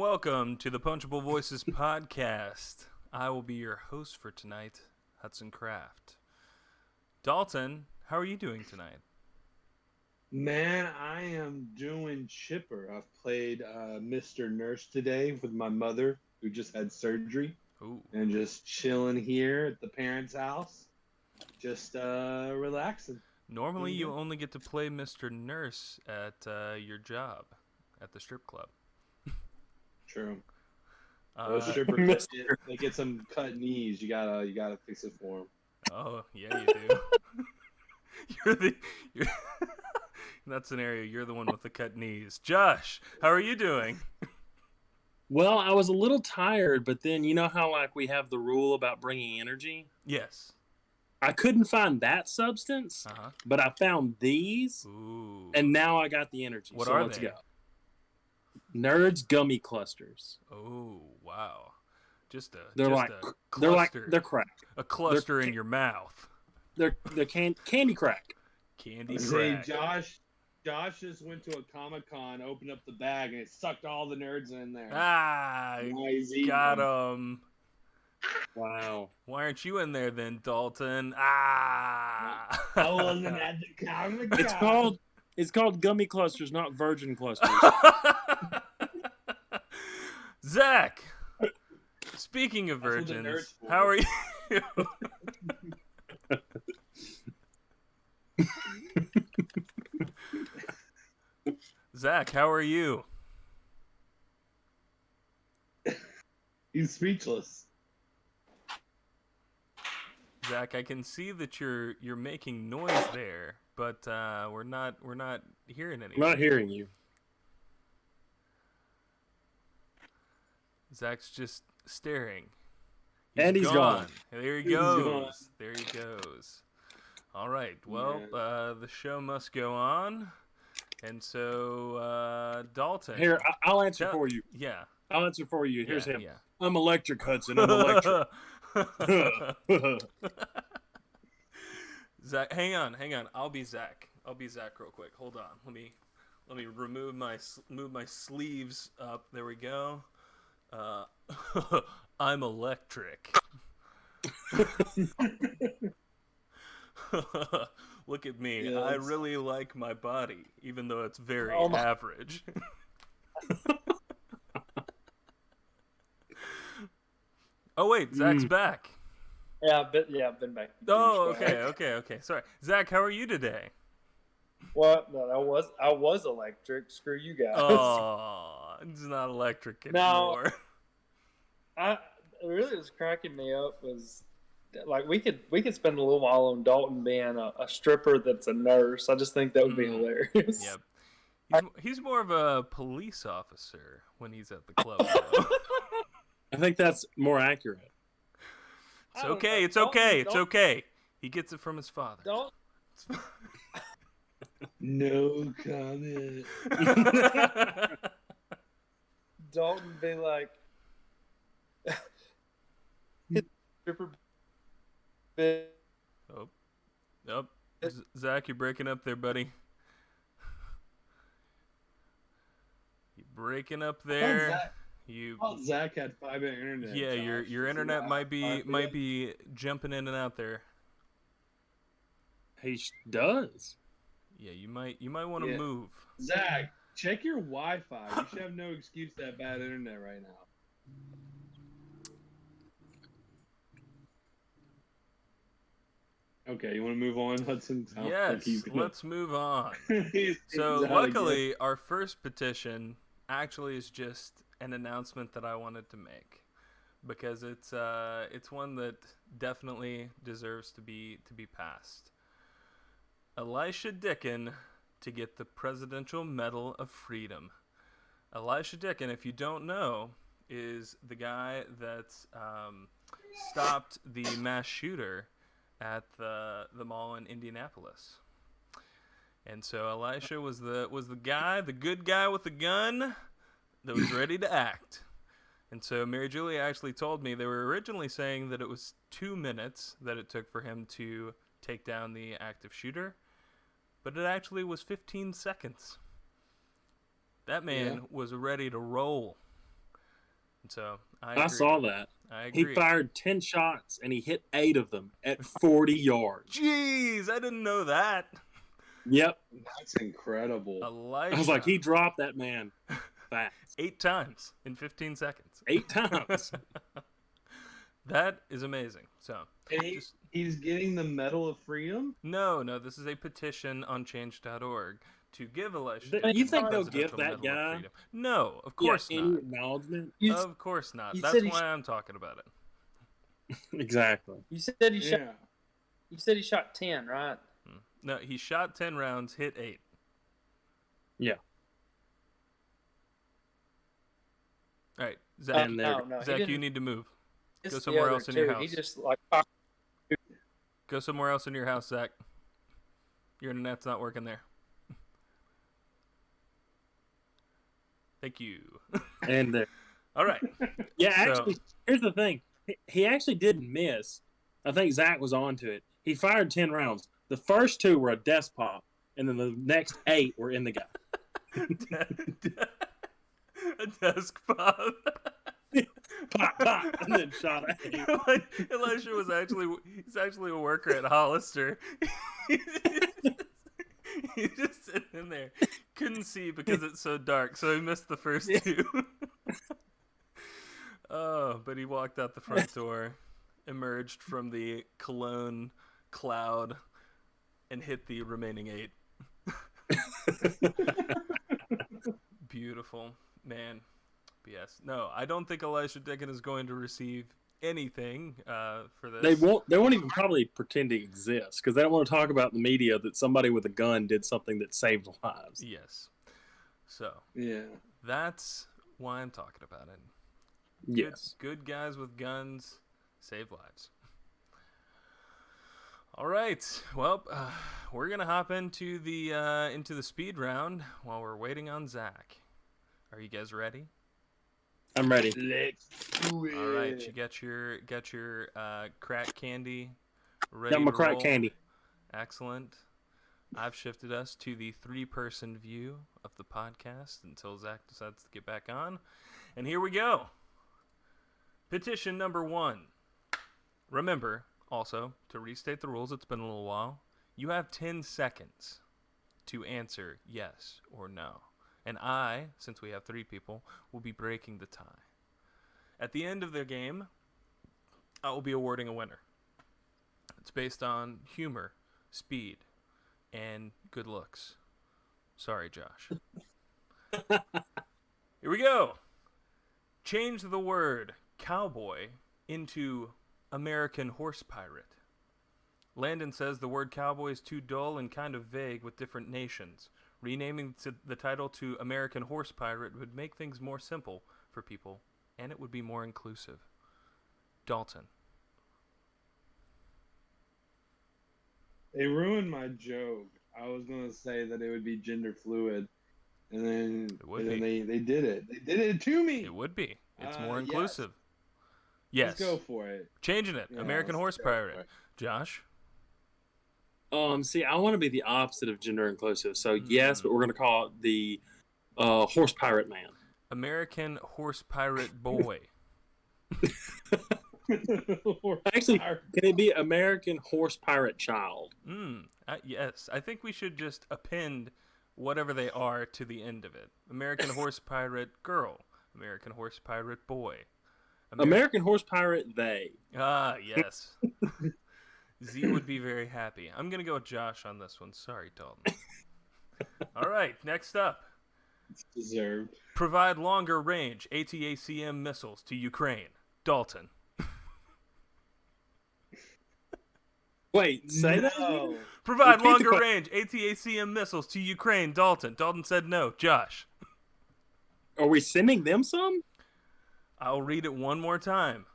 welcome to the Punchable Voices podcast. I will be your host for tonight, Hudson Craft. Dalton, how are you doing tonight? Man, I am doing chipper. I've played Mr. Nurse today with my mother, who just had surgery, Ooh. and just chilling here at the parents' house, just relaxing. Normally, you only get to play Mr. Nurse at your job, at the strip club. True. Those strippers, they get some cut knees. You gotta fix it for them. Oh yeah, you do. you're in that scenario. You're the one with the cut knees. Josh, how are you doing? Well, I was a little tired, but then you know how we have the rule about bringing energy? Yes. I couldn't find that substance, but I found these, Ooh. and now I got the energy. What so are let's they? go. Nerds gummy clusters. Oh wow! They're crack. A cluster in your mouth. They're candy crack. Candy Say, crack. Josh just went to a Comic-Con, opened up the bag, and it sucked all the nerds in there. Got him. Wow. Why aren't you in there then, Dalton? I wasn't at the Comic-Con. It's called gummy clusters, not virgin clusters. Zach, speaking of virgins, how are you? Zach, how are you? He's speechless. Zach, I can see that you're making noise there, but we're not hearing anything. I'm not hearing you. Zach's just staring. He's gone. There he goes. There he goes. All right. Well, the show must go on. And so, Dalton. Here, I'll answer for you. Yeah. I'll answer for you. Here's him. Yeah. I'm electric, Hudson. I'm electric. Zach, hang on. I'll be Zach real quick. Hold on. Let me move my sleeves up. There we go. I'm electric. Look at me. Yes. I really like my body, even though it's very average. Oh wait, Zach's back. Yeah, I've been back. Oh, okay. Sorry, Zach. How are you today? What? No, I was electric. Screw you guys. Oh, it's not electric anymore. No, really was cracking me up was like we could spend a little while on Dalton being a stripper that's a nurse. I just think that would be hilarious. Yep. He's more of a police officer when he's at the club. Though. I think that's more accurate. It's okay. It's okay. He gets it from his father. No comment. Dalton be like, stripper. Oh. Zach, you're breaking up there, buddy. You're breaking up there. Zach had fiber internet. Yeah, your internet might be jumping in and out there. He does. Yeah, you might want to move. Zach, check your Wi-Fi. You should have no excuse to have bad internet right now. Okay, you want to move on, Hudson? Yes, let's move on. So, luckily, our first petition actually is just an announcement that I wanted to make because it's one that definitely deserves to be passed. Elisha Dickin to get the Presidential Medal of Freedom. Elisha Dickin, if you don't know, is the guy that stopped the mass shooter at the mall in Indianapolis. And so Elisha was the good guy with the gun that was ready to act. And so Mary Julia actually told me they were originally saying that it was 2 minutes that it took for him to take down the active shooter, but it actually was 15 seconds. That man was ready to roll. And so I agree. saw that. I agree. He fired 10 shots and he hit 8 of them at 40 yards. Jeez, I didn't know that. Yep. That's incredible. Elijah. I was like, he dropped that man fast. 8 times in 15 seconds. 8 times. That is amazing. So And he's getting the Medal of Freedom? No, this is a petition on change.org to give Elisha. You think the they'll give Presidential that Medal of guy? Freedom. No, of course any not. acknowledgement? Of course not. you That's said he why I'm talking about it. Exactly. You said he shot. Yeah. You said he shot 10, right? No, he shot 10 rounds, hit 8. Yeah. All right, Zach. And they're- No, he Zach, you didn't. need to move. It's Go the somewhere other else in your two. house. He just like Go somewhere else in your house, Zach. Your internet's not working there. Thank you. And they're, All right. yeah, So- actually, here's the thing. He actually didn't miss. I think Zach was onto it. He fired 10 rounds. The first 2 were a desk pop, and then the next 8 were in the guy. A desk pop. Pop, pop, and then shot 8. Elisha was actually a worker at Hollister. He's just sitting in there. Couldn't see because it's so dark, so he missed the first 2. Oh, but he walked out the front door, emerged from the cologne cloud, and hit the remaining 8. Beautiful. Man. Yes. No, I don't think Elisha Dickin is going to receive anything for this. They won't even probably pretend to exist because they don't want to talk about in the media that somebody with a gun did something that saved lives. Yes. So Yeah. that's why I'm talking about it. Yes. Good guys with guns save lives. All right. Well, we're gonna hop into the speed round while we're waiting on Zach. Are you guys ready? I'm ready. Let's do it. All right. You got your crack candy ready. Got my to crack roll? candy. Excellent. I've shifted us to the 3-person view of the podcast until Zach decides to get back on. And here we go. Petition number 1. Remember, also, to restate the rules, it's been a little while. You have 10 seconds to answer yes or no. And I, since we have 3 people, will be breaking the tie. At the end of the game, I will be awarding a winner. It's based on humor, speed, and good looks. Sorry, Josh. Here we go. Change the word cowboy into American horse pirate. Landon says the word cowboy is too dull and kind of vague with different nations. Renaming the title to American Horse Pirate would make things more simple for people, and it would be more inclusive. Dalton. They ruined my joke. I was gonna say that it would be gender fluid, and then they did it. They did it to me. It would be. It's more yes. inclusive. Yes. Let's go for it. Changing it. Yeah, American let's Horse go for Pirate. it. Josh. See, I want to be the opposite of gender inclusive. So yes, but we're going to call it the horse pirate man. American Horse Pirate Boy. Actually, can it be American horse pirate child? Yes. I think we should just append whatever they are to the end of it. American Horse Pirate Girl. American Horse Pirate Boy. American horse pirate they. Ah, yes. Z would be very happy. I'm going to go with Josh on this one. Sorry, Dalton. All right, next up. It's deserved. Provide longer range ATACM missiles to Ukraine. Dalton. Wait, say that? No. Provide Repeat the longer que- range ATACM missiles to Ukraine. Dalton. Dalton said no. Josh. Are we sending them some? I'll read it one more time.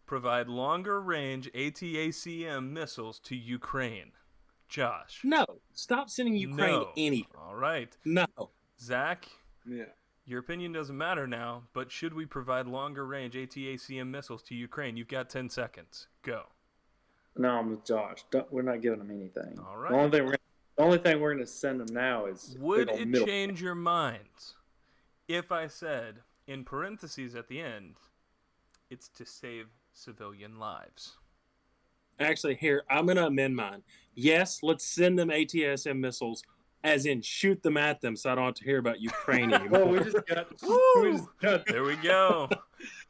Provide longer range ATACM missiles to Ukraine. Josh. No. Stop sending Ukraine No. anything. All right. No. Zach, Yeah. your opinion doesn't matter now, but should we provide longer range ATACM missiles to Ukraine? You've got 10 seconds. Go. No, I'm with Josh. We're not giving them anything. All right. The only thing we're going to send them now is Would big old it middle. change your mind if I said, in parentheses at the end, It's to save civilian lives. Actually, here, I'm going to amend mine. Yes, let's send them ATSM missiles, as in shoot them at them so I don't have to hear about Ukraine anymore. Well, we just got. There we go.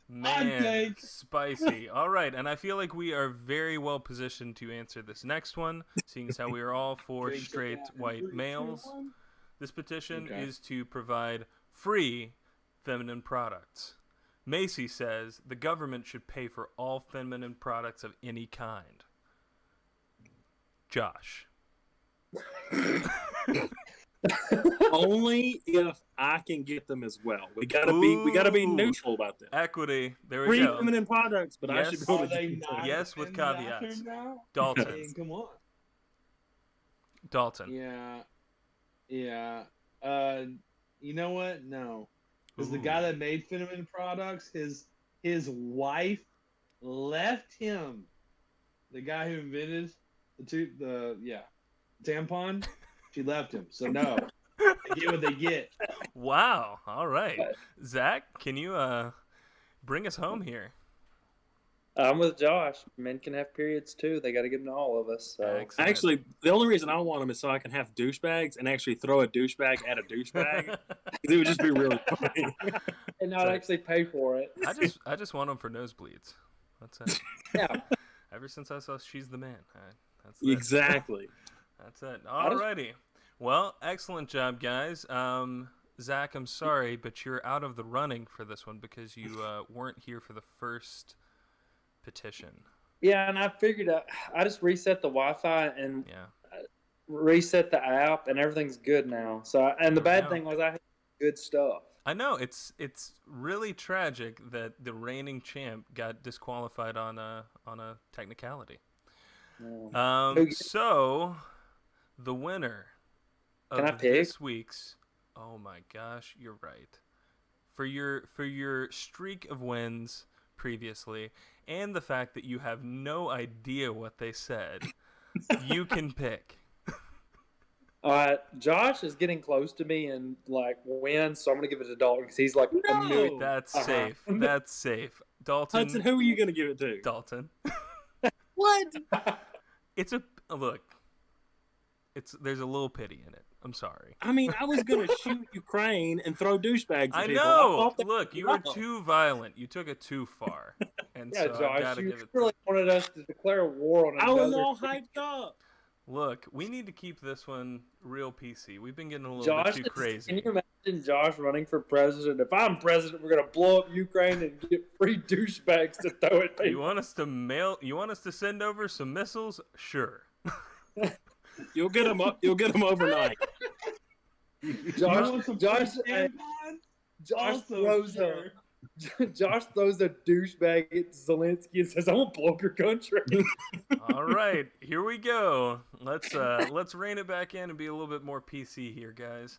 Man, spicy. All right, and I feel like we are very well positioned to answer this next one, seeing as how we are all four straight white males. This petition is to provide free feminine products. Macy says the government should pay for all feminine products of any kind. Josh. Only if I can get them as well. We gotta be neutral about this. Equity. There we Free go. feminine products, but yes. I should be able to get them. Yes, with caveats. Dalton. I mean, come on. Dalton. Yeah. You know what? No. Because the Ooh. guy that made feminine products, his wife left him. The guy who invented the tampon, she left him. So no, they get what they get. Wow. All right, Zach, can you bring us home here? I'm with Josh. Men can have periods too. They got to give them to all of us. So. Excellent. Actually, the only reason I want them is so I can have douchebags and actually throw a douchebag at a douchebag. It would just be really funny. And not actually pay for it. I just want them for nosebleeds. That's it. Yeah. Ever since I saw She's the Man. That's it. Exactly. That's it. Alrighty. Well, excellent job, guys. Zach, I'm sorry, but you're out of the running for this one because you weren't here for the first petition. Yeah, and I figured I just reset the Wi-Fi and reset the app, and everything's good now. So, and the bad thing was I had good stuff. I know it's really tragic that the reigning champ got disqualified on a technicality. So the winner of this week's, oh my gosh, you're right. For your streak of wins previously, and the fact that you have no idea what they said, you can pick. Josh is getting close to me and wins, so I'm gonna give it to Dalton because he's like a million. That's safe. That's safe. Dalton. Hudson, who are you gonna give it to? Dalton. What? It's look. There's a little pity in it. I'm sorry. I mean, I was gonna shoot Ukraine and throw douchebags at people. I know. Look, you were too violent. You took it too far. And yeah, so Josh, I gotta you give it really wanted us to declare war on. I was all hyped up. Look, we need to keep this one real PC. We've been getting a little bit too crazy. Can you imagine Josh running for president? If I'm president, we're gonna blow up Ukraine and get free douchebags to throw at people. You want us to send over some missiles? Sure. You'll get them up. You'll get them overnight. Josh throws a douchebag at Zelensky and says, "I'm gonna blow up your country." All right, here we go. Let's rein it back in and be a little bit more PC here, guys.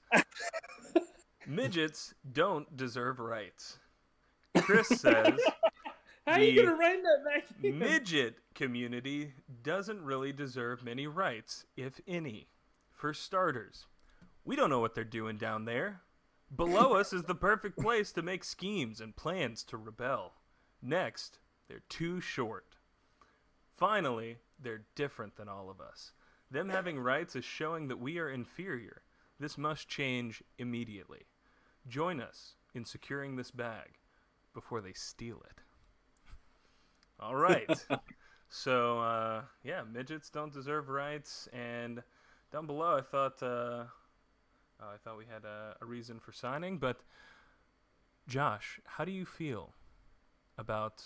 Midgets don't deserve rights. Chris says, "How are you gonna rein that back in?" Midget community doesn't really deserve many rights, if any. For starters, we don't know what they're doing down there. Below us is the perfect place to make schemes and plans to rebel. Next, they're too short. Finally, they're different than all of us. Them having rights is showing that we are inferior. This must change immediately. Join us in securing this bag before they steal it. All right. So, midgets don't deserve rights. And down below, I thought we had a reason for signing. But, Josh, how do you feel about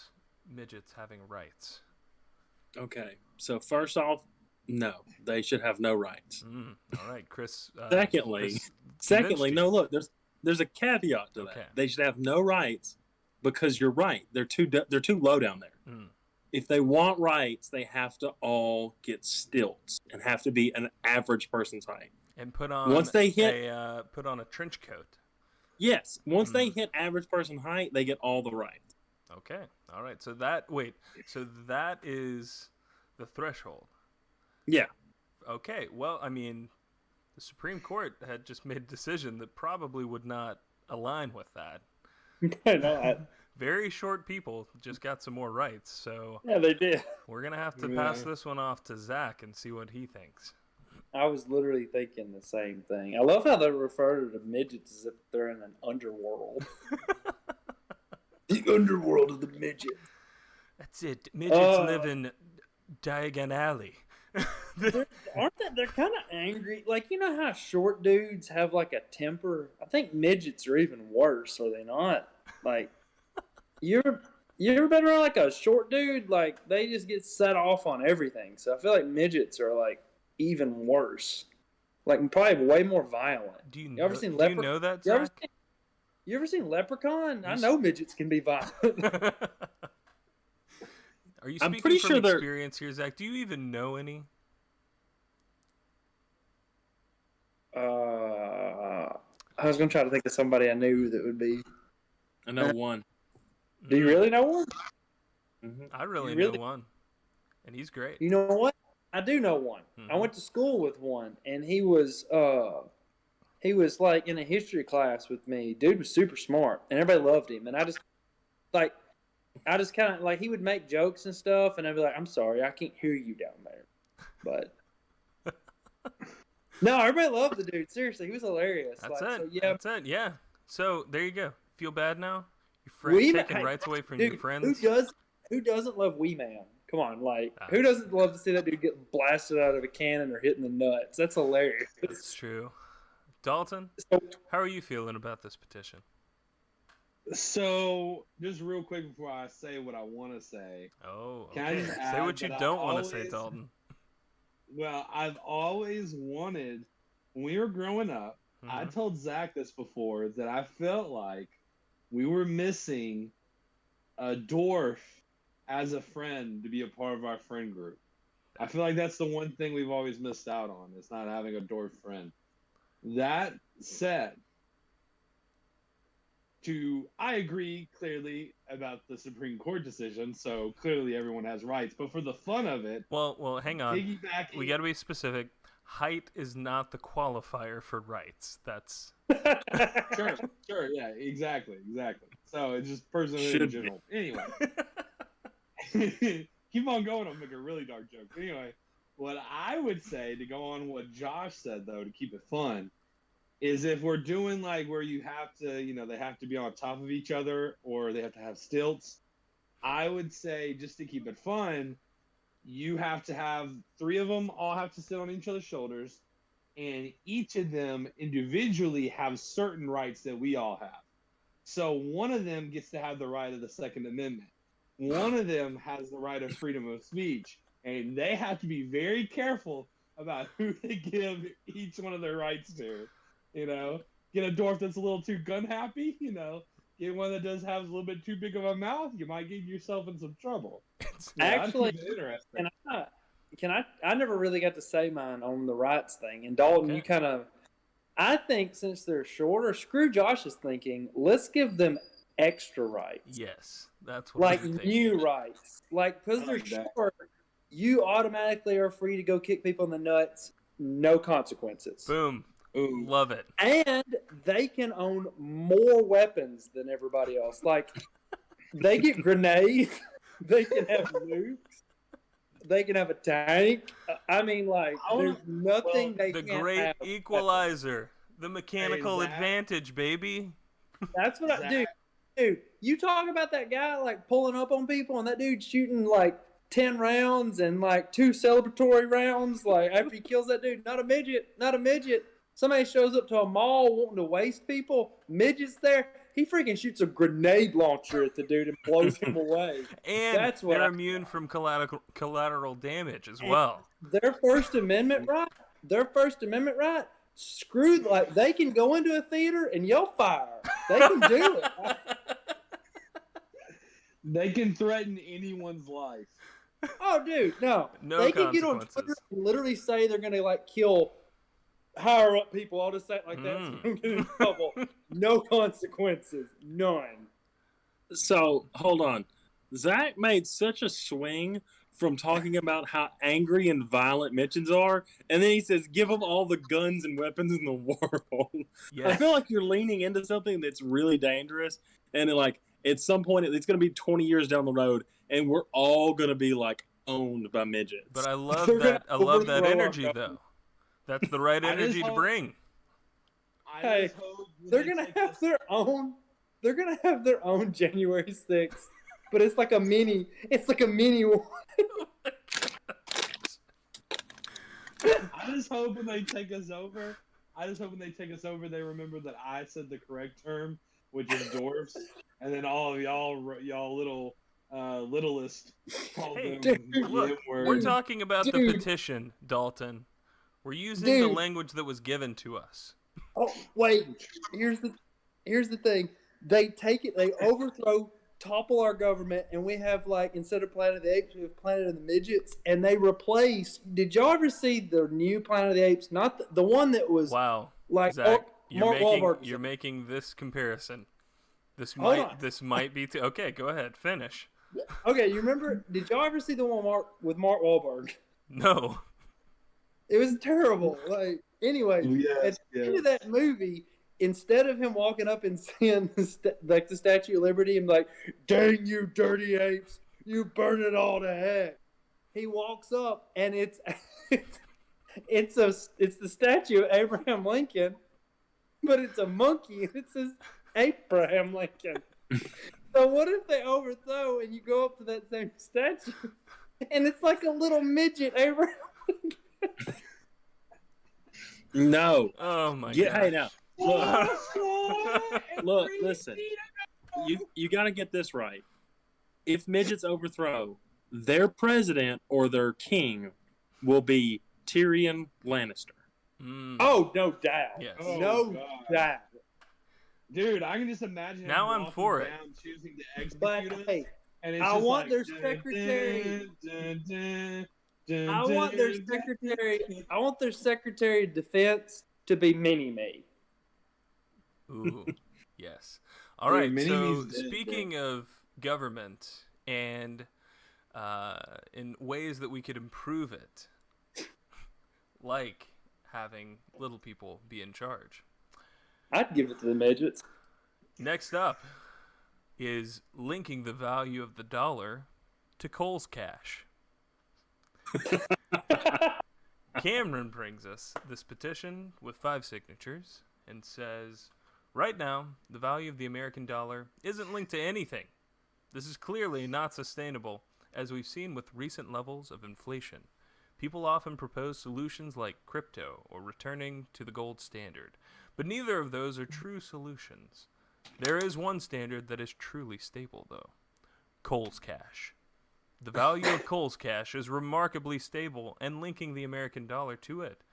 midgets having rights? Okay. So, first off, no. They should have no rights. All right, Chris. Secondly, no, look, there's a caveat to that. Okay. They should have no rights because you're right. They're too low down there. If they want rights, they have to all get stilts and have to be an average person's height. And put on a trench coat. Yes, once they hit average person height, they get all the rights. Okay, all right. So that is the threshold. Yeah. Okay. Well, I mean, the Supreme Court had just made a decision that probably would not align with that. very short people just got some more rights. So Yeah, they did. we're gonna have to pass this one off to Zach and see what he thinks. I was literally thinking the same thing. I love how they refer to the midgets as if they're in an underworld. The underworld of the midgets. That's it. Midgets live in Diagon Alley. They're kind of angry. Like, you know how short dudes have like a temper? I think midgets are even worse, are they not? Like, you ever been around like a short dude? Like, they just get set off on everything. So I feel like midgets are like even worse. Like, probably way more violent. Do you You know, ever seen do you know that, Zach? You ever seen Leprechaun? I know midgets can be violent. Are you I'm speaking pretty from sure they're- experience here, Zach? Do you even know any? I was gonna try to think of somebody I knew that would be. I know one. Do you really know one? Mm-hmm. I really, You really- know one, and he's great. You know what? I do know one. I Mhm. went to school with one, and he was like in a history class with me. Dude was super smart, and everybody loved him. And I just kind of like, he would make jokes and stuff, and I'd be like, "I'm sorry, I can't hear you down there." But no, everybody loved the dude. Seriously, he was hilarious. That's like, it. So, yeah, That's it. Yeah. So there you go. Feel bad now? Your Wee friend Man- taking rights away from dude, your friends? Who doesn't love Wee Man? Come on, like, Ah. who doesn't love to see that dude get blasted out of a cannon or hitting the nuts? That's hilarious. That's true. Dalton, how are you feeling about this petition? So, just real quick before I say what I want to say, Oh, Can I okay. just Say add what you that I don't want to say, always- Dalton. well, I've always wanted, when we were growing up, I Mhm. told Zach this before, that I felt like we were missing a dwarf as a friend to be a part of our friend group. I feel like that's the one thing we've always missed out on, is not having a dwarf friend. That said, I agree clearly about the Supreme Court decision, so clearly everyone has rights. But for the fun of it, Well, hang on. piggybacking, We got to be specific. Height is not the qualifier for rights. That's sure, yeah, exactly. So it's just personal Should in be. general. Anyway, keep on going. I'll make a really dark joke. Anyway, what I would say, to go on what Josh said though, to keep it fun, is if we're doing like where you have to, they have to be on top of each other or they have to have stilts, I would say, just to keep it fun, you have to have 3 of them all have to sit on each other's shoulders, and each of them individually have certain rights that we all have. So one of them gets to have the right of the Second Amendment. One of them has the right of freedom of speech, and they have to be very careful about who they give each one of their rights to. Get a dwarf that's a little too gun happy, get one that does have a little bit too big of a mouth, you might get yourself in some trouble. Actually, I'd keep it interesting. I never really got to say mine on the rights thing. And Dalton, Okay. you kind of, I think since they're shorter, screw Josh's thinking, let's give them extra rights. yes. That's what Like I'm thinking. new rights. Like, because I they're like that. short, you automatically are free to go kick people in the nuts, no consequences. Boom. Ooh. Love it. And they can own more weapons than everybody else. Like, they get grenades, they can have nukes, they can have a tank. I mean, like, there's nothing they The can't great have. equalizer. The mechanical Zach. advantage, baby. That's what I Zach. do. Dude, you talk about that guy like pulling up on people, and that dude shooting like 10 rounds and like 2 celebratory rounds. Like after he kills that dude, not a midget. Somebody shows up to a mall wanting to waste people. Midget's there. He freaking shoots a grenade launcher at the dude and blows him away. And That's what they're I- immune from collateral damage as well. Their First Amendment right. Screw, like, they can go into a theater and yell fire. They can do it. They can threaten anyone's life. Oh, dude, no. No They can get on consequences. Twitter and literally say they're going to, like, kill higher up people. I'll just say it like that so I don't get in trouble. No consequences. None. So hold on. Zach made such a swing from talking about how angry and violent Mitchins are, and then he says, "Give them all the guns and weapons in the world." I Yes. feel like you're leaning into something that's really dangerous, and like at some point, it's going to be 20 years down the road, and we're all going to be like owned by midgets. But I love They're that. I gonna love that overthrow our energy, government. though. That's the right I just energy to hope- bring. I Hey, just hope when They're they gonna take have us- their own. They're gonna have their own January 6th, but it's like a mini. It's like a mini one. I just hope when they take us over. They remember that I said the correct term, which is dwarfs, and then all of y'all little littlest call Hey, them the Look, N-word. we're talking about the Dude. petition, Dalton. We're using the Dude. language that was given to us. Oh wait, here's the thing. They take it. They overthrow, topple our government, and we have like instead of Planet of the Apes, we have Planet of the Midgets, and they replace. Did y'all ever see the new Planet of the Apes? Not the one that was Wow, like Zach, Mark Wahlberg. you're making this comparison. This Hold might on. this might be okay. Go ahead, finish. Okay, you remember? Did y'all ever see the one with Mark Wahlberg? No. It was terrible. Like anyway, Yes, at the end of that movie, instead of him walking up and seeing the Statue of Liberty and like, "Dang you, dirty apes, you burn it all to heck," he walks up and it's it's the statue of Abraham Lincoln, but it's a monkey and it says Abraham Lincoln. So what if they overthrow and you go up to that same statue and it's like a little midget Abraham Lincoln? No. Oh my Yeah, god. hey, now. Look, listen. You got to get this right. If midgets overthrow, their president or their king will be Tyrion Lannister. Oh, no doubt. Yes. Oh, No God. doubt. Dude, I can just imagine. Now him I'm walking for it. around choosing to But execute us, hey, and it's I just want like, their secretary. I want their secretary of defense to be Mini-Me. Ooh, yes. All Dude, right. Mini-Me's So dead, speaking of government and in ways that we could improve it, like having little people be in charge. I'd give it to the midgets. Next up is linking the value of the dollar to Cole's cash. Cameron brings us this petition with 5 signatures and says, right now, the value of the American dollar isn't linked to anything. This is clearly not sustainable, as we've seen with recent levels of inflation. People often propose solutions like crypto or returning to the gold standard, but neither of those are true solutions. There is one standard that is truly stable, though. Cole's cash. The value of Cole's cash is remarkably stable, and linking the American dollar to it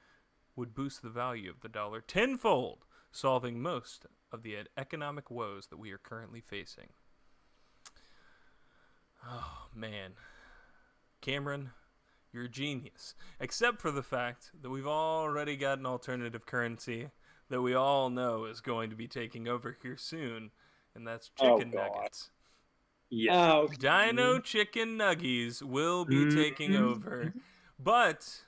would boost the value of the dollar tenfold, solving most of the economic woes that we are currently facing. Oh, man. Cameron, you're a genius. Except for the fact that we've already got an alternative currency that we all know is going to be taking over here soon, and that's chicken God. nuggets. Yeah. Oh, Dino Chicken Nuggies will be taking over. But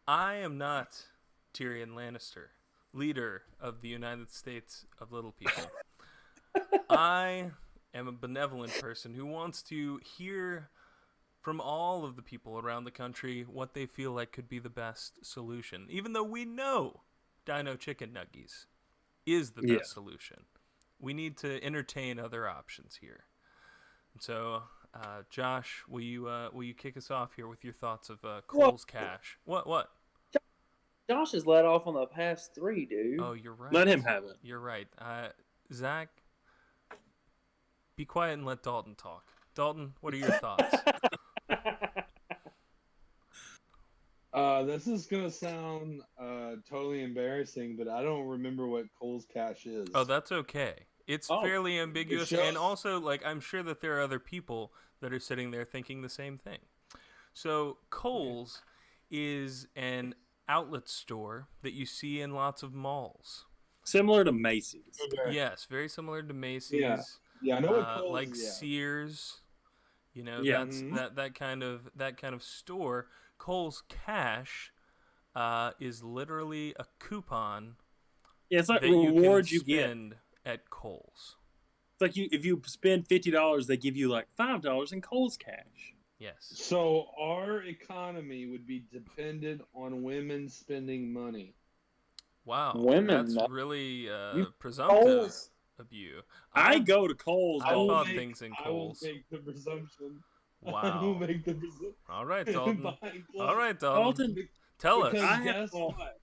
I am not Tyrion Lannister, leader of the United States of Little People. I am a benevolent person who wants to hear from all of the people around the country what they feel like could be the best solution. Even though we know Dino Chicken Nuggies is the best solution. We need to entertain other options here. And so, Josh, will you kick us off here with your thoughts of Cole's cash? What? Josh has let off on the past 3, dude. Oh, you're right. Let him have it. You're right. Zach, be quiet and let Dalton talk. Dalton, what are your thoughts? This is gonna sound totally embarrassing, but I don't remember what Cole's cash is. Oh, that's okay. It's fairly ambiguous, It shows- and also, like, I'm sure that there are other people that are sitting there thinking the same thing. So, Kohl's is an outlet store that you see in lots of malls. Similar to Macy's. Okay. Yes, very similar to Macy's. Yeah, I know what Kohl's like is. Yeah. Sears. You know, Yeah. that's that kind of store. Kohl's Cash is literally a coupon Yeah, it's like that you rewards can you get. spend at Kohl's. It's like if you spend $50, they give you like $5 in Kohl's Cash. Yes. So our economy would be dependent on women spending money. Wow. Women, That's really presumptive Kohl's. of you. I go to Kohl's. I will bought make- things in I will Kohl's. make the presumption. I will Wow. make the presumption. All right, Dalton. Buying clothes. All right, Dalton. Dalton, Tell us. Because I guess have- what?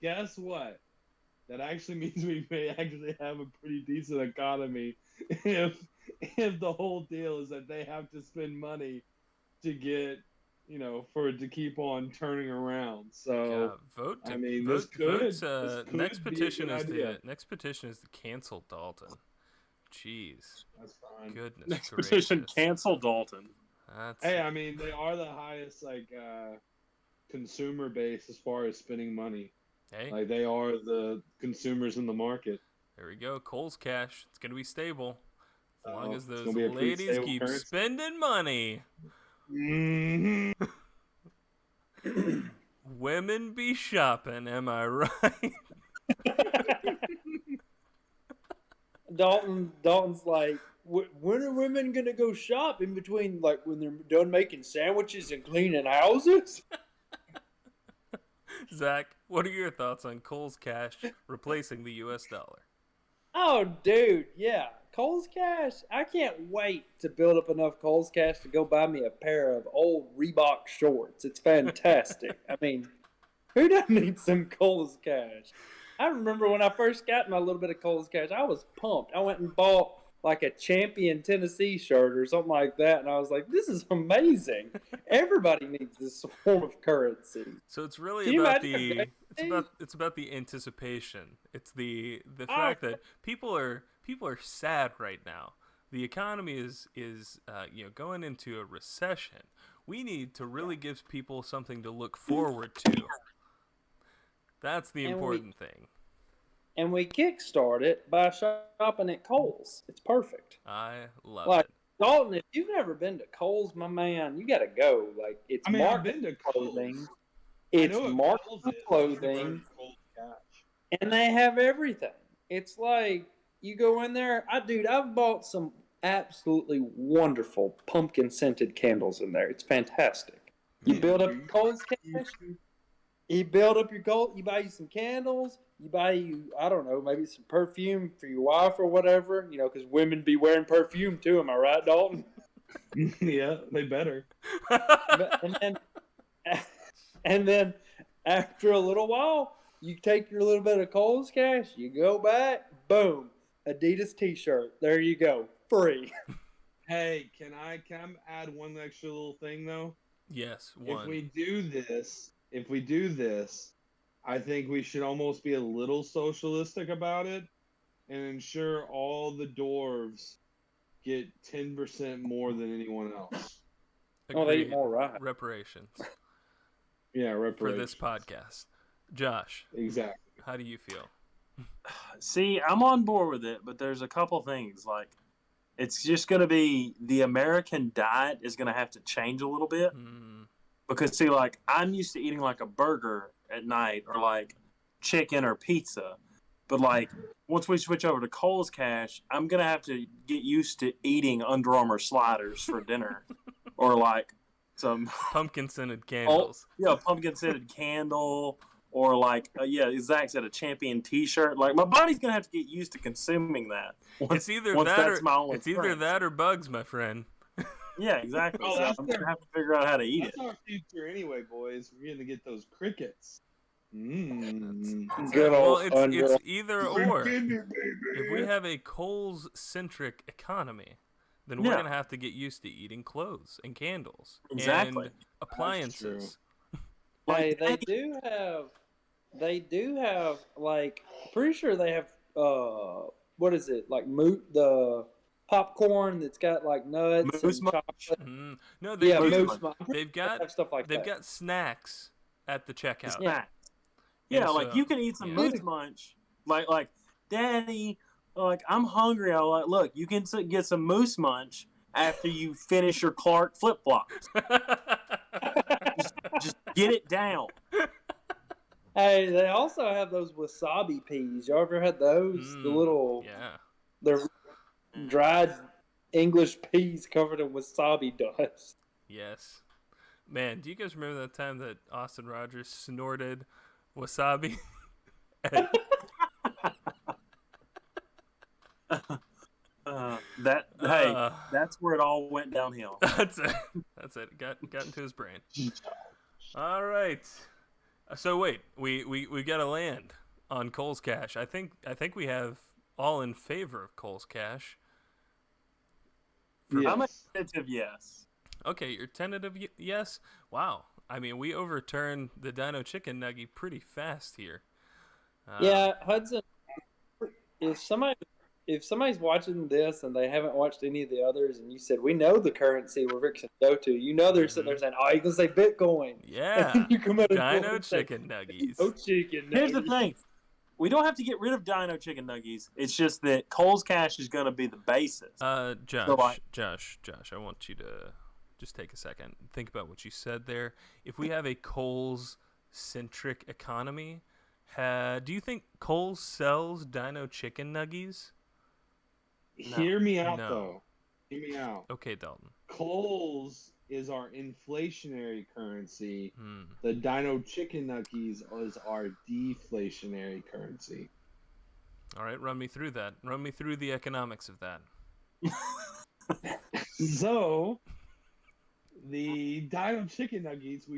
Guess what? That actually means we may actually have a pretty decent economy if the whole deal is that they have to spend money to get, for it to keep on turning around. So Yeah, vote. I mean, vote, this next could be a petition good is idea. next petition is to cancel Dalton. Jeez, that's fine. goodness next gracious. petition, cancel Dalton. That's, Hey, I mean, they are the highest consumer base as far as spending money. hey, Like they are the consumers in the market. there we go. Kohl's Cash. It's gonna be stable as long as It's those gonna be a pretty ladies stable keep currency. spending money. Mm-hmm. Women be shopping. Am I right? Dalton's like, when are women gonna go shop in between, like when they're done making sandwiches and cleaning houses? Zach, what are your thoughts on Kohl's Cash replacing the U.S. dollar? Oh, dude, yeah, Kohl's Cash. I can't wait to build up enough Kohl's Cash to go buy me a pair of old Reebok shorts. It's fantastic. I mean, who doesn't need some Kohl's Cash? I remember when I first got my little bit of Kohl's Cash, I was pumped. I went and bought like a Champion Tennessee shirt or something like that, and I was like, this is amazing. Everybody needs this form of currency. So it's really Can you about imagine it's about the anticipation. It's the fact that people are sad right now. The economy is going into a recession. We need to really give people something to look forward to. That's the important thing. And we kickstart it by shopping at Kohl's. It's perfect. I love Like, it. Dalton, if you've never been to Kohl's, my man, you got to go. Like, it's I mean, I've marked been to Kohl's. clothing. I It's know what marked Kohl's on is. clothing, Kohl's Cash. and they have everything. It's like you go in there. I've bought some absolutely wonderful pumpkin scented candles in there. It's fantastic. You build up your Kohl's cash. You build up your gold. You buy you some candles. You buy you, I don't know, maybe some perfume for your wife or whatever. Because women be wearing perfume too. Am I right, Dalton? Yeah, they better. And then after a little while, you take your little bit of Kohl's cash. You go back. Boom, Adidas T-shirt. There you go, free. Hey, can I add one extra little thing though? Yes, one. If we do this, I think we should almost be a little socialistic about it and ensure all the dwarves get 10% more than anyone else. Oh, they Agreed. eat more right. Reparations Yeah, for reparations. this podcast. Josh, Exactly. how do you feel? See, I'm on board with it, but there's a couple things. Like, it's just going to be the American diet is going to have to change a little bit. Because, see, like, I'm used to eating, like, a burger at night or, like, chicken or pizza. But, like, once we switch over to Kohl's Cash, I'm going to have to get used to eating Under Armour sliders for dinner. Or, like, some... Pumpkin scented candles. pumpkin scented candle. Or, like, Zach said, a Champion T-shirt. Like, my body's going to have to get used to consuming that. It's either that or bugs, my friend. Yeah, exactly. Oh, So that's I'm going to have to figure out how to eat That's it. our future anyway, boys. We're going to get those crickets. Mmm. Good old it's either or. Baby. If we have a Kohl's-centric economy, then we're Yeah. going to have to get used to eating clothes and candles Exactly. and appliances. Hey, Like, they do have like, pretty sure they have what is it, like the popcorn that's got like nuts Moose and Munch. chocolate. No, Yeah, Moose moose. Munch. I'm pretty they've sure they got have stuff like they've that. got snacks at the checkout. Snack. Yeah, And like so- you can eat some yeah. Moose Munch. Like, Daddy, like I'm hungry. I'm like, look, you can get some Moose Munch after you finish your Clark flip flops. Just get it down. Hey, they also have those wasabi peas. Y'all ever had those? The little, yeah. they're dried English peas covered in wasabi dust. Yes. Man, do you guys remember that time that Austin Rogers snorted wasabi? That's where it all went downhill. That's it. That's it. Got into his brain. All right. So wait, we got to land on Cole's Cash. I think we have all in favor of Cole's Cash. Yes. I'm a tentative yes. Okay, you're tentative yes. Wow. I mean, we overturned the Dino Chicken Nugget pretty fast here. Yeah, Hudson. If somebody's watching this and they haven't watched any of the others, and you said we know the currency we're fixing to go to, you know they're sitting there saying, "Oh, you can say Bitcoin." Yeah. You come out Dino Chicken Nuggies. Oh, chicken. Here's the thing. We don't have to get rid of Dino Chicken Nuggies. It's just that Cole's Cash is going to be the basis. Josh, I want you to just take a second and think about what you said there. If we have a Coles-centric economy, do you think Coles sells Dino Chicken Nuggies? No. Hear me out, No. though. Hear me out. Okay, Dalton. Coles is our inflationary currency. The Dino Chicken Nuggies is our deflationary currency. All right, run me through that. Run me through the economics of that. So, the Dino Chicken Nuggies, we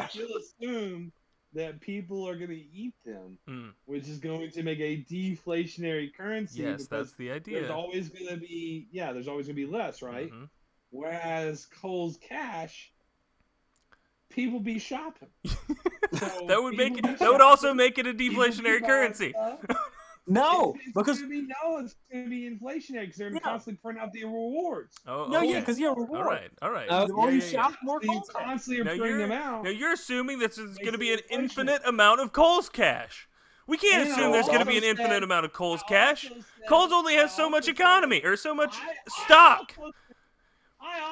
still assume that people are going to eat them, which is going to make a deflationary currency. Yes, that's the idea. There's always going to be less, right? Mm-hmm. Whereas Cole's Cash, people be shopping. So that would also make it a deflationary currency. No, it's because going to be inflationary because they're going to constantly print out the rewards. because you're reward. All right. The more you shop, the more So you Cole's Cash. constantly are printing them out. Now you're assuming that there's going to be an Inflation. infinite amount of Cole's Cash. We can't And assume I there's going to also be an infinite said- amount of Cole's I Cash. also said- Cole's only has I so much also economy or so much I stock.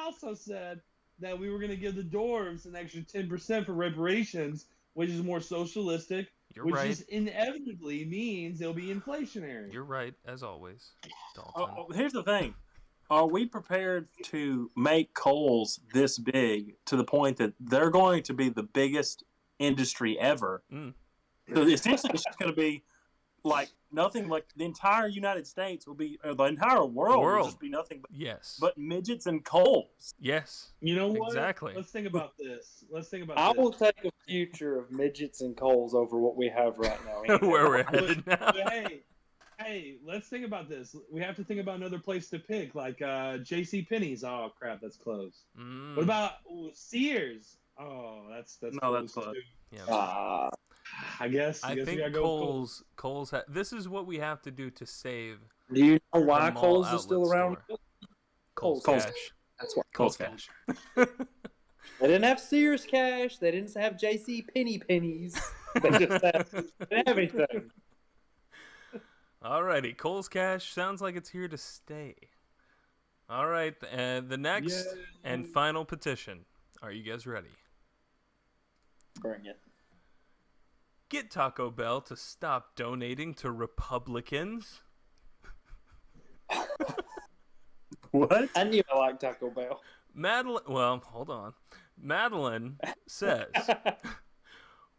also said that we were going to give the dwarves an extra 10% for reparations, which is more socialistic, You're which right. just inevitably means it'll be inflationary. You're right, as always, Dalton. Here's the thing. Are we prepared to make Coles this big to the point that they're going to be the biggest industry ever? So essentially, it's just going to be like nothing. Like the entire United States will be, or the entire world will just be nothing but midgets and Coles. Yes. You know what? Exactly. Let's think about this. I will take a future of midgets and Coles over what we have right now. Where we're headed now. But hey, let's think about this. We have to think about another place to pick, like J.C. Penney's. Oh crap, that's closed. What about Sears? Oh, that's close. close. Too. Yeah. I guess I we think gotta go with Coles. This is what we have to do to save. Do you know why the mall Coles is outlet still around? store. Coles Cash. That's why. Coles Cash. They didn't have Sears Cash. They didn't have J.C. Penney pennies. They just had everything. Alrighty, Coles Cash sounds like it's here to stay. All right, and the next and final petition. Are you guys ready? Bring it. Get Taco Bell to stop donating to Republicans. What? I knew I liked Taco Bell. Hold on. Madeline says,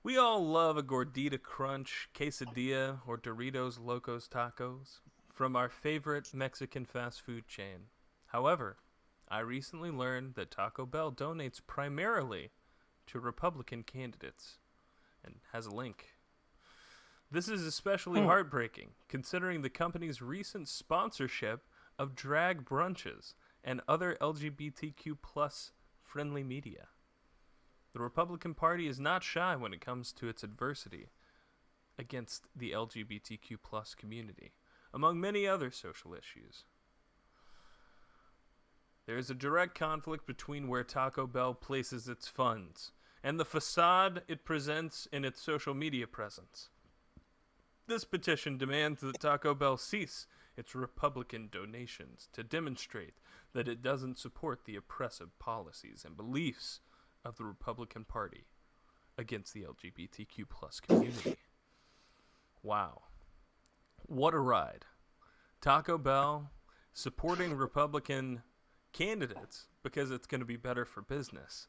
we all love a Gordita Crunch, quesadilla, or Doritos Locos Tacos from our favorite Mexican fast food chain. However, I recently learned that Taco Bell donates primarily to Republican candidates and has a link. This is especially heartbreaking, considering the company's recent sponsorship of drag brunches and other LGBTQ plus friendly media. The Republican Party is not shy when it comes to its adversity against the LGBTQ plus community, among many other social issues. There is a direct conflict between where Taco Bell places its funds and the facade it presents in its social media presence. This petition demands that Taco Bell cease its Republican donations to demonstrate that it doesn't support the oppressive policies and beliefs of the Republican Party against the LGBTQ plus community. Wow. What a ride. Taco Bell supporting Republican candidates because it's going to be better for business,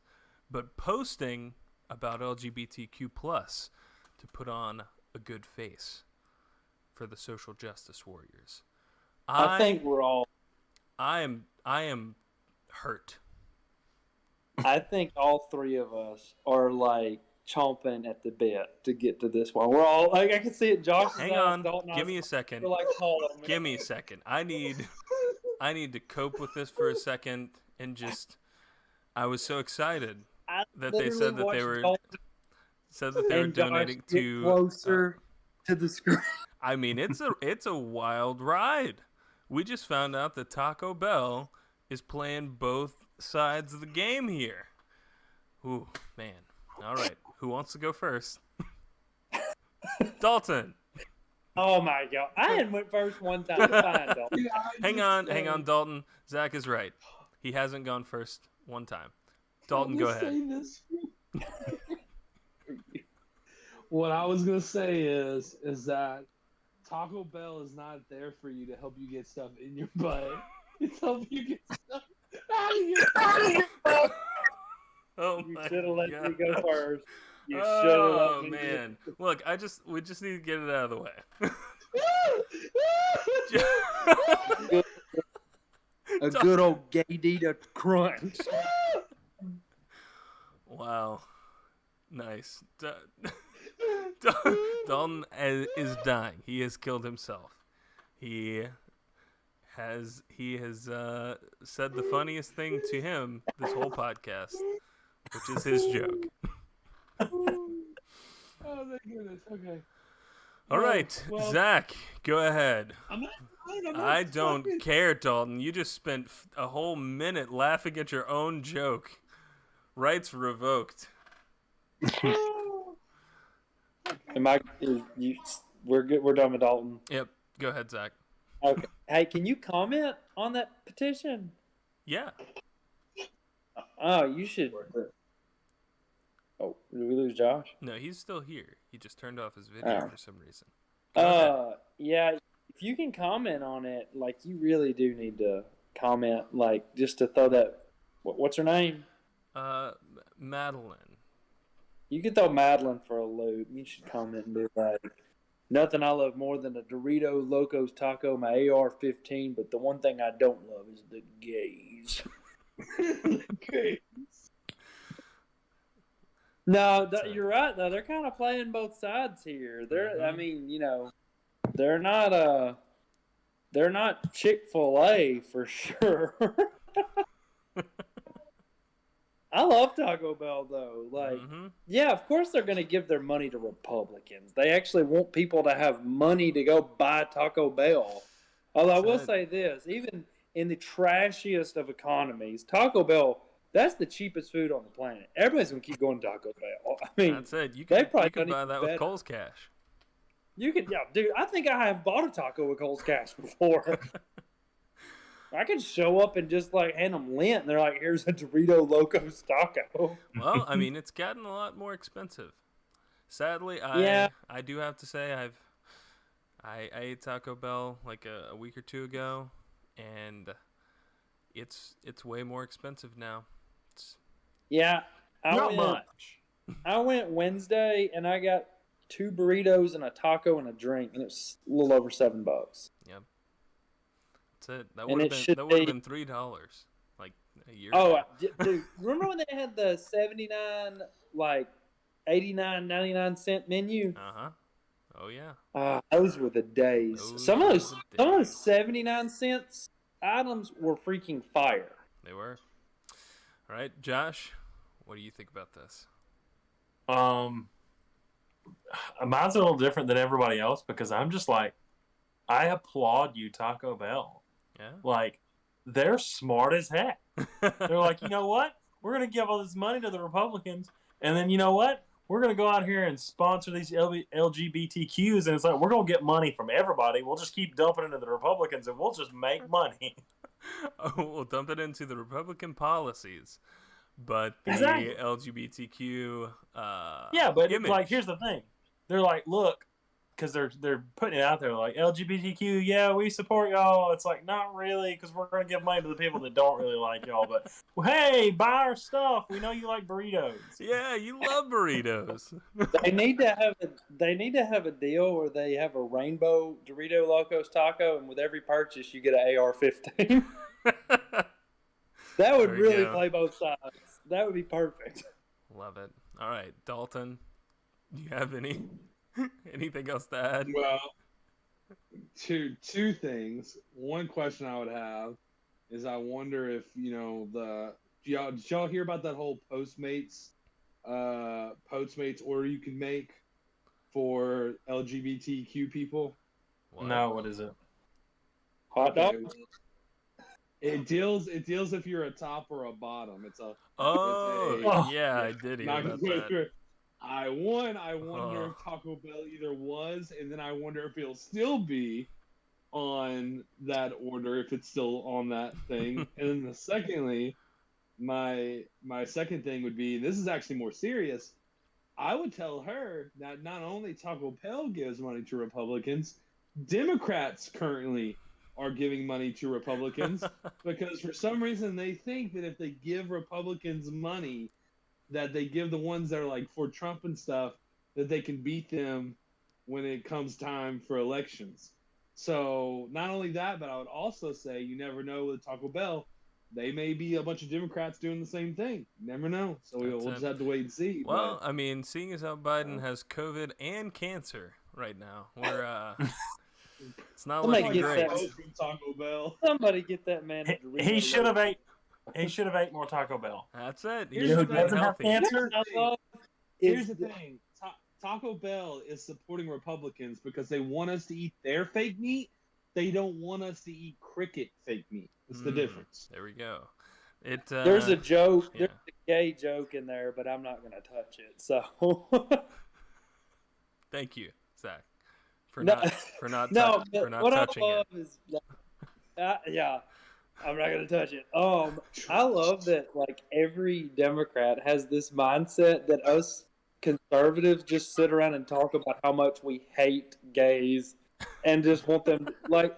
but posting about LGBTQ plus to put on a good face for the social justice warriors. I think we're all. I am hurt. I think all three of us are like chomping at the bit to get to this one. We're all like, I can see it. Josh, hang on. Give me a second. We're like, give me a second. I need to cope with this for a second and just. I was so excited that they said that they were donating to closer to the screen. I mean, it's a wild ride. We just found out that Taco Bell is playing both sides of the game here. Ooh, man. All right. Who wants to go first? Dalton. Oh, my God. I hadn't went first one time. Fine, Dalton. Hang on, Dalton. Zach is right. He hasn't gone first one time. Dalton, go ahead. What I was going to say is that Taco Bell is not there for you to help you get stuff in your butt. It's helping you get stuff out of your butt. Oh, you should have let me go first. You should have oh, let me man. Look, we just need to get it out of the way. A good old Gaydita crunch. Wow. Nice. Dalton is dying. He has killed himself. He has said the funniest thing to him this whole podcast, which is his joke. Oh my goodness. Okay. All right, Zach, go ahead. I don't care, Dalton. You just spent a whole minute laughing at your own joke. Rights revoked. We're good. We're done with Dalton. Yep. Go ahead, Zach. Okay. Hey, can you comment on that petition? Yeah. Oh, you should. Oh, did we lose Josh? No, he's still here. He just turned off his video for some reason. Yeah. If you can comment on it, like you really do need to comment, like just to throw that. What's her name? Madeline. You can throw Madeline for a loop. You should comment and be like, nothing I love more than a Dorito Locos Taco, my AR-15, but the one thing I don't love is the gays. Okay. No, you're right, though. They're kind of playing both sides here. I mean, they're not Chick-fil-A for sure. I love Taco Bell, though. Like, yeah, of course they're going to give their money to Republicans. They actually want people to have money to go buy Taco Bell. Although I will say this, even in the trashiest of economies, Taco Bell, that's the cheapest food on the planet. Everybody's going to keep going to Taco Bell. I mean, that's it. You can buy that with Kohl's cash. You could, yeah, dude, I think I have bought a taco with Kohl's cash before. I could show up and just like hand them lint, and they're like, "Here's a Dorito Locos taco." Well, I mean, it's gotten a lot more expensive. Sadly, I do have to say I ate Taco Bell like a week or two ago, and it's way more expensive now. Yeah, not much. I went Wednesday, and I got 2 burritos and a taco and a drink, and it was a little over $7. Yep. That's it. That would have been $3 like a year ago. Dude, remember when they had the 79 like 89.99 menu? Oh yeah. Those were the days. Some of those 79 items were freaking fire. They were. All right, Josh, what do you think about this? Mine's a little different than everybody else because I'm just like, I applaud you, Taco Bell. Yeah. Like, they're smart as heck. They're like, you know what? We're going to give all this money to the Republicans, and then you know what? We're going to go out here and sponsor these LGBTQs, and it's like, we're going to get money from everybody. We'll just keep dumping into the Republicans, and we'll just make money. We'll dump it into the Republican policies. But the LGBTQ yeah, but image. like, here's the thing. They're like, look, because they're putting it out there like LGBTQ, yeah, we support y'all. It's like not really, because we're gonna give money to the people that don't really like y'all. But well, hey, buy our stuff. We know you like burritos. Yeah, you love burritos. They need to have a deal where they have a rainbow Dorito Locos Taco, and with every purchase you get an AR-15. That would really play both sides. That would be perfect. Love it. All right, Dalton, do you have anything else to add? Well, two things. One question I would have is I wonder if did y'all hear about that whole Postmates order you can make for LGBTQ people? What? No, what is it? Hot dogs? It deals if you're a top or a bottom. Yeah, I did hear about that. I wonder if Taco Bell either was, and then I wonder if it'll still be on that order if it's still on that thing. And then secondly, my second thing would be, this is actually more serious. I would tell her that not only Taco Bell gives money to Republicans, Democrats currently are giving money to Republicans because for some reason they think that if they give Republicans money, that they give the ones that are like for Trump and stuff, that they can beat them when it comes time for elections. So not only that, but I would also say you never know with Taco Bell. They may be a bunch of Democrats doing the same thing. You never know. So we'll just have to wait and see. Well, I mean, seeing as how Biden has COVID and cancer right now, we're it's not looking great. Taco Bell. Somebody get that man. He should have ate. He should have ate more Taco Bell. That's it. You know who doesn't have cancer? Here's the thing. Taco Bell is supporting Republicans because they want us to eat their fake meat. They don't want us to eat cricket fake meat. That's the difference. There we go. There's a joke. Yeah. There's a gay joke in there, but I'm not going to touch it. So. Thank you, Zach, for not touching it. Is, yeah. I'm not gonna touch it. I love that. Like every Democrat has this mindset that us conservatives just sit around and talk about how much we hate gays and just want them. They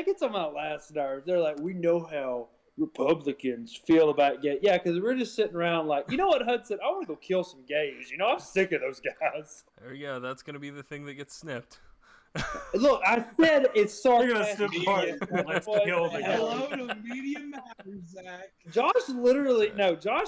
get on my last nerve. They're like, we know how Republicans feel about gay. Yeah, because we're just sitting around like, you know what, Hudson? I want to go kill some gays. I'm sick of those guys. There you go. That's gonna be the thing that gets snipped. Look, I said it's sarcastic. Let's kill the Hello to Media Matters, Zach. Josh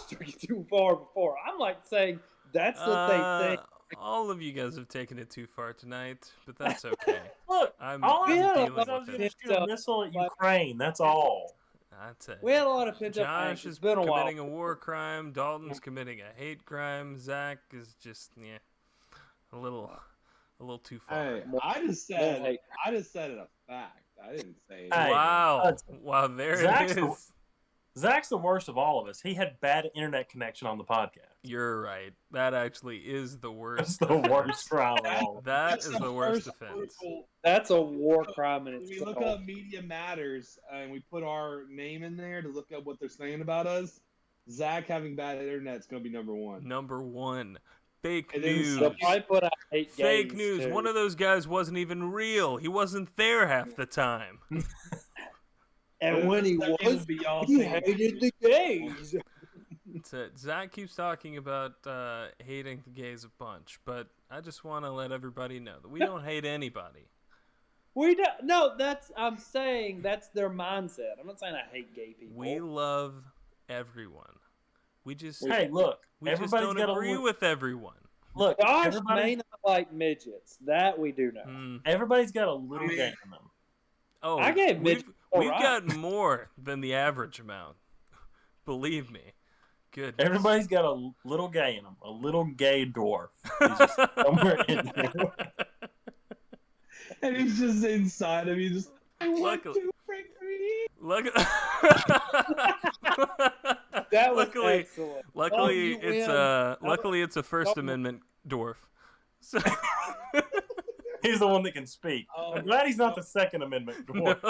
took it too far before. I'm like saying that's what they think. All of you guys have taken it too far tonight, but that's okay. Look, all I was going to shoot a missile at Ukraine. That's all. That's it. We had a lot of pent-up anger. Josh is committing a war crime. Dalton's committing a hate crime. Zach is just a little too far. Hey, I just said it a fact. I didn't say it. Hey, wow, there it is. Zach's the worst of all of us. He had bad internet connection on the podcast. You're right. That actually is the worst. That's the worst trial of all. That is the worst offense. That's a war crime in itself. We look up Media Matters and we put our name in there to look up what they're saying about us. Zach having bad internet is going to be number one. Number one. Fake news. Fake news. Too. One of those guys wasn't even real. He wasn't there half the time. And when he was, he hated the gays. That's it. Zach keeps talking about hating the gays a bunch, but I just want to let everybody know that we don't hate anybody. We don't. No, I'm saying that's their mindset. I'm not saying I hate gay people. We love everyone. We just we just don't agree with everyone. Look, Josh may not like midgets. That we do know. Everybody's got a little gay in them. Oh, I gave midgets. We've got more than the average amount. Believe me. Good. Everybody's got a little gay in them. A little gay dwarf. He's just somewhere in there. And he's just inside of you. Just luckily, that was excellent. Luckily, it's a First Amendment dwarf. So. He's the one that can speak. I'm glad he's not the Second Amendment dwarf.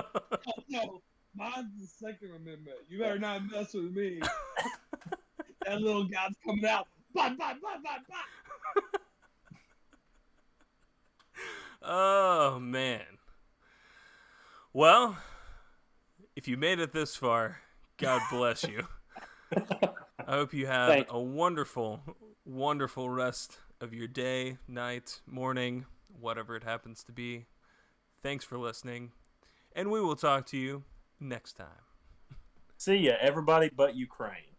No, mine's the Second Amendment. You better not mess with me. That little guy's coming out. Bah, bah, bah, bah, bah. Well, if you made it this far, God bless you. I hope you have a wonderful, wonderful rest of your day, night, morning, whatever it happens to be. Thanks for listening, and we will talk to you next time. See ya, everybody but Ukraine.